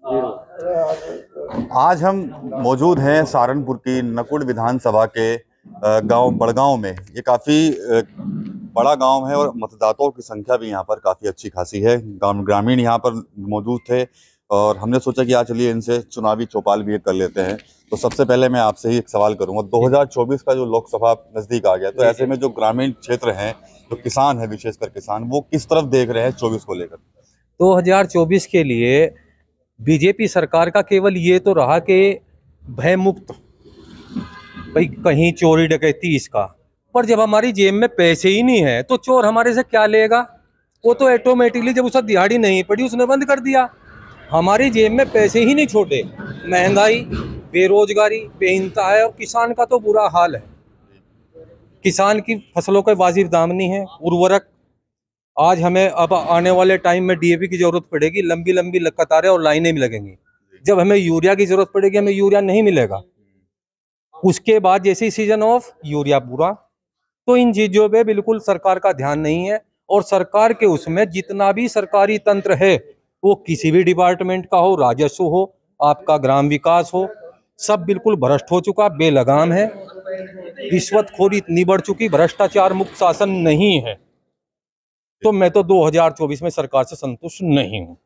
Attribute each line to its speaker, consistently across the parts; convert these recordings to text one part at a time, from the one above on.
Speaker 1: आज हम मौजूद हैं सहारनपुर की नकुड़ विधानसभा के गांव बड़गांव में। ये काफ़ी बड़ा गांव है और मतदाताओं की संख्या भी यहाँ पर काफ़ी अच्छी खासी है। ग्रामीण यहाँ पर मौजूद थे और हमने सोचा कि आज चलिए इनसे चुनावी चौपाल भी कर लेते हैं। तो सबसे पहले मैं आपसे ही एक सवाल करूंगा, 2024 का जो लोकसभा नज़दीक आ गया, तो ऐसे में जो ग्रामीण क्षेत्र हैं, जो किसान है, विशेषकर किसान, वो किस तरफ देख रहे हैं 24 को लेकर?
Speaker 2: 2024 के लिए बीजेपी सरकार का केवल ये तो रहा कि भय मुक्त, भाई कहीं चोरी डकैती इसका, पर जब हमारी जेब में पैसे ही नहीं है तो चोर हमारे से क्या लेगा? वो तो ऑटोमेटिकली जब उसका दिहाड़ी नहीं पड़ी उसने बंद कर दिया। हमारी जेब में पैसे ही नहीं छोटे, महंगाई, बेरोजगारी बेइंतहा है और किसान का तो बुरा हाल है। किसान की फसलों के वाजिब दाम नहीं है, उर्वरक, आज हमें अब आने वाले टाइम में डीएपी की जरूरत पड़ेगी, लंबी लंबी कतारें और लाइनें भी लगेंगी। जब हमें यूरिया की जरूरत पड़ेगी हमें यूरिया नहीं मिलेगा। उसके बाद जैसे सीजन ऑफ यूरिया पूरा, तो इन चीजों पे बिल्कुल सरकार का ध्यान नहीं है। और सरकार के उसमें जितना भी सरकारी तंत्र है, वो किसी भी डिपार्टमेंट का हो, राजस्व हो, आपका ग्राम विकास हो, सब बिल्कुल भ्रष्ट हो चुका, बेलगाम है। रिश्वतखोरी इतनी बढ़ चुकी, भ्रष्टाचार मुक्त शासन नहीं है। तो मैं तो 2024 में सरकार से संतुष्ट नहीं हूँ।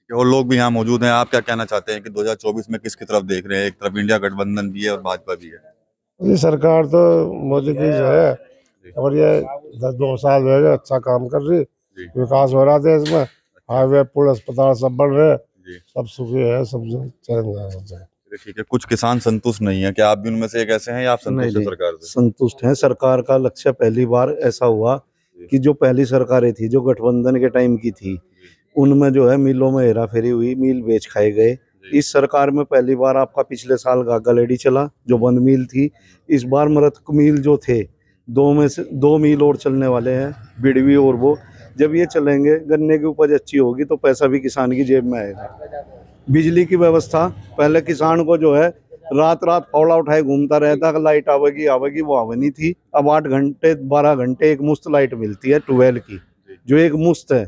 Speaker 1: और लोग भी यहाँ मौजूद हैं, आप क्या कहना चाहते हैं कि 2024 में किसकी तरफ देख रहे हैं? एक तरफ इंडिया गठबंधन भी है और भाजपा भी है।
Speaker 3: ये सरकार तो मोदी की जो है, और ये 10-2 साल जो है अच्छा काम कर रही, विकास हो रहा देश में, हाईवे, पुल, अस्पताल सब बन रहे, सब सुखी है, सब चल।
Speaker 1: ठीक है, कुछ किसान संतुष्ट नहीं है, क्या आप भी उनमें से एक ऐसे हैं या आप संतुष्ट हैं सरकार से?
Speaker 4: संतुष्ट हैं। सरकार का लक्ष्य पहली बार ऐसा हुआ कि जो पहली सरकारें थी, जो गठबंधन के टाइम की थी, उनमें जो है मिलों में हेरा फेरी हुई, मिल बेच खाए गए। इस सरकार में पहली बार आपका पिछले साल गागा लेडी चला जो बंद मिल थी। इस बार मृतक मिल जो थे, 2 में से 2 मिल और चलने वाले हैं, बिड़वी और वो। जब ये चलेंगे, गन्ने की उपज अच्छी होगी तो पैसा भी किसान की जेब में आएगा। बिजली की व्यवस्था, पहले किसान को जो है रात रात फौला उठाए घूमता रहता, लाइट आवेगी आवेगी, वो आवनी थी। अब 8 घंटे 12 घंटे एक मुफ्त लाइट मिलती है 12 की, जो एक मुफ्त है,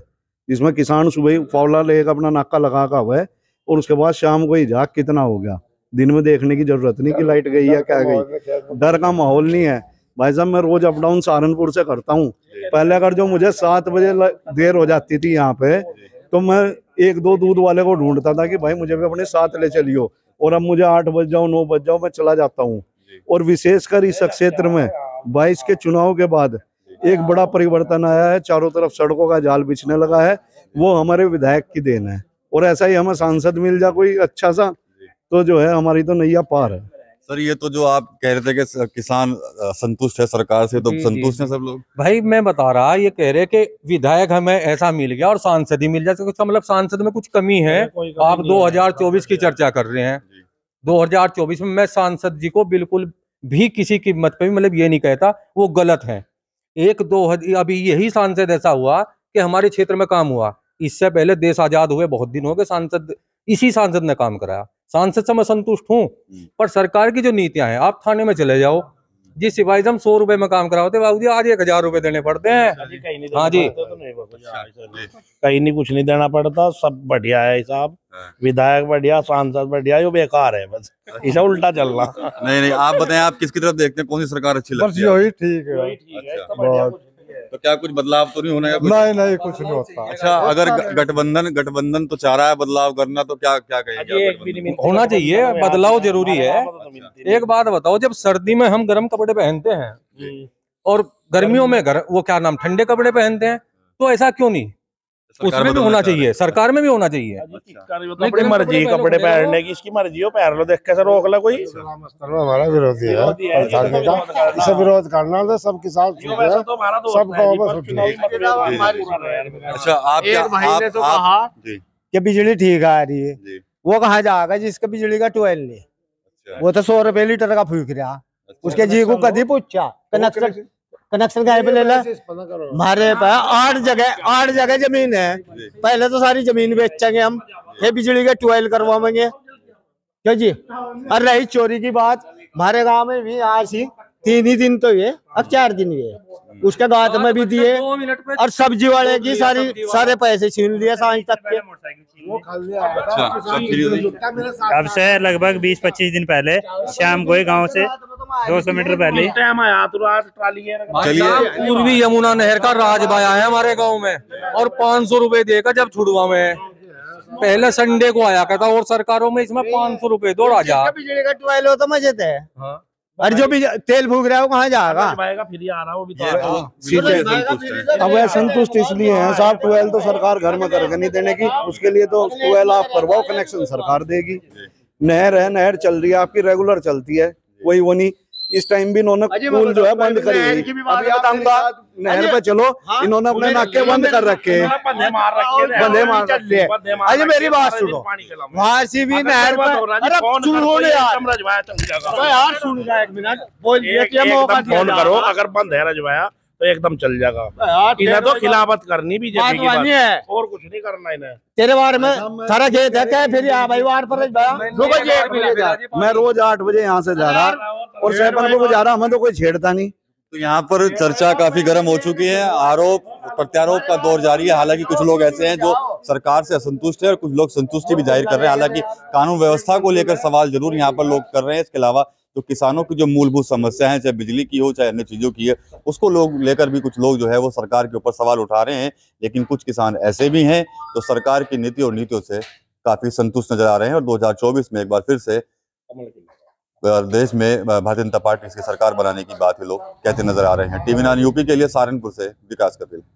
Speaker 4: जिसमें किसान सुबह फौला लेकर अपना नाका लगा का हुआ है और उसके बाद शाम को ही जाग कितना हो गया। दिन में देखने की जरूरत नहीं कि लाइट गई या क्या गई। डर का माहौल नहीं है भाई साहब। मैं रोज अप डाउन सहारनपुर से करता हूँ। पहले अगर जो मुझे 7 बजे देर हो जाती थी यहाँ पे, तो मैं 1-2 दूध वाले को ढूंढता था कि भाई मुझे भी अपने साथ ले चलियो, और अब मुझे 8 बज जाओ 9 बज जाओ मैं चला जाता हूँ। और विशेषकर इस क्षेत्र में 22 के चुनाव के बाद एक बड़ा परिवर्तन आया है, चारों तरफ सड़कों का जाल बिछने लगा है, वो हमारे विधायक की देन है। और ऐसा ही हमें सांसद मिल जाए कोई अच्छा सा, तो जो है हमारी तो नैया पार है।
Speaker 1: सर, ये तो जो आप कह रहे थे कि किसान संतुष्ट है सरकार से, तो संतुष्ट है सब लोग?
Speaker 2: भाई मैं बता रहा, ये कह रहे कि विधायक हमें ऐसा मिल गया और सांसद ही मिल जाए, तो मतलब सांसद में कुछ कमी है? आप 2024 की चर्चा कर रहे हैं। 2024 में मैं सांसद जी को बिल्कुल भी किसी कीमत पे भी मतलब ये नहीं कहता वो गलत है। अभी यही सांसद ऐसा हुआ कि हमारे क्षेत्र में काम हुआ। इससे पहले देश आजाद हुए बहुत दिन हो गए, सांसद इसी सांसद ने काम कराया। सांसद से मैं संतुष्ट हूँ, पर सरकार की जो नीतियां हैं, आप थाने में चले जाओ, जिस सिपाही से हम 100 रुपए में काम कराते बाबू जी, आज 1000 रुपए देने पड़ते हैं। हाँ जी,
Speaker 3: कहीं नहीं कुछ नहीं देना पड़ता, सब बढ़िया है साहब। विधायक बढ़िया, सांसद बढ़िया, जो बेकार है बस इसे उल्टा चल रहा।
Speaker 1: नहीं, आप बताएं, आप किसकी तरफ देखते हैं, कौन सी सरकार अच्छी लगती है?
Speaker 3: ठीक है।
Speaker 1: तो क्या कुछ बदलाव तो नहीं होना है?
Speaker 3: नहीं कुछ नहीं होता।
Speaker 1: अच्छा, अगर गठबंधन तो चाह रहा है बदलाव करना, तो क्या क्या कहेंगे?
Speaker 2: होना चाहिए, बदलाव जरूरी है। एक बात बताओ, जब सर्दी में हम गर्म कपड़े पहनते हैं और गर्मियों में वो क्या नाम ठंडे कपड़े पहनते हैं, तो ऐसा क्यों नहीं? उसमें भी होना चाहिए, सरकार में भी होना चाहिए।
Speaker 3: अपनी मर्जी कपड़े पहनने की, इसकी मर्जी हो, पहन लो, देख कैसे रोक लो कोई। हमारा विरोधी है, इसे विरोध करना तो सबके साथ
Speaker 1: अच्छा, आप एक भाई ने तो कहा
Speaker 4: कि बिजली ठीक आ रही है, वो कहाँ जाएगा जिसका बिजली का 12 नहीं? वो तो 100 रुपए लीटर का फूक रहा। उसके जी को कभी पूछा कनेक्शन गायब ले ला। हमारे पास 8 जगह जमीन है, पहले तो सारी जमीन बेचेंगे हम, ये बिजली के 12 करवाएंगे क्या जी? और रही चोरी की बात, हमारे गांव में भी आज ही
Speaker 5: 3 ही दिन तो हुए, अब 4 दिन हुए। उसके बाद में भी दिए और सब्जी वाले की सारे पैसे छीन लिए सांझ तक के।
Speaker 6: अब से लगभग 20-25 दिन पहले शाम को ही गांव से 200 मीटर पहले
Speaker 1: चलिए
Speaker 2: पूर्वी यमुना नहर का राजबाया है हमारे गांव में और 500 रुपए देकर जब छुड़वा में पहले संडे को आया करता और सरकारों में इसमें 500 रुपए दो राजा।
Speaker 5: बिजली का ट्यूबवेल हो तो मजे थे। और जो भी तेल फूक रहा है वो कहाँ जाएगा?
Speaker 4: अब वह संतुष्ट इसलिए हैं साहब, 12 तो सरकार घर में करके नहीं देने की, उसके लिए तो 12 आप करवाओ, कनेक्शन सरकार देगी। नहर है, नहर चल रही है आपकी, रेगुलर चलती है, वही वो नहीं। इस टाइम भी इन्होंने पुल जो है बंद करी हुई। अभी बताऊंगा, नहर पे चलो, इन्होंने अपने नाके बंद कर रखे हैं, बंदे मार रखे हैं। अरे मेरी बात सुनो, वहां से भी नहर पर यार सुन जा 1 मिनट,
Speaker 7: फोन करो, अगर बंद है रजवाया तो एकदम चल जाएगा। इन्हें तो खिलाफत करनी बीजेपी की बात है और कुछ नहीं करना इन्हें।
Speaker 5: तेरे बारे में सारा खेत है क्या? फिर भाई वार पर
Speaker 4: मैं रोज 8 बजे यहाँ से जा रहा और 7 को जा रहा, हमें तो कोई छेड़ता नहीं।
Speaker 1: तो यहाँ पर चर्चा काफी गर्म हो चुकी है, आरोप प्रत्यारोप का दौर जारी है। हालांकि कुछ लोग ऐसे हैं जो सरकार से असंतुष्ट है और कुछ लोग संतुष्टि भी जाहिर कर रहे हैं। हालांकि कानून व्यवस्था को लेकर सवाल जरूर यहाँ पर लोग कर रहे हैं। इसके अलावा जो किसानों की जो मूलभूत समस्या है, चाहे बिजली की हो चाहे अन्य चीजों की है, उसको लोग लेकर भी कुछ लोग जो है वो सरकार के ऊपर सवाल उठा रहे हैं। लेकिन कुछ किसान ऐसे भी हैं जो सरकार की नीति और नीतियों से काफी संतुष्ट नजर आ रहे हैं और 2024 में एक बार फिर से देश में भारतीय जनता पार्टी की सरकार बनाने की बात ये लोग कहते नजर आ रहे हैं। TV9 यूपी के लिए सहारनपुर से विकास कर रहे हैं।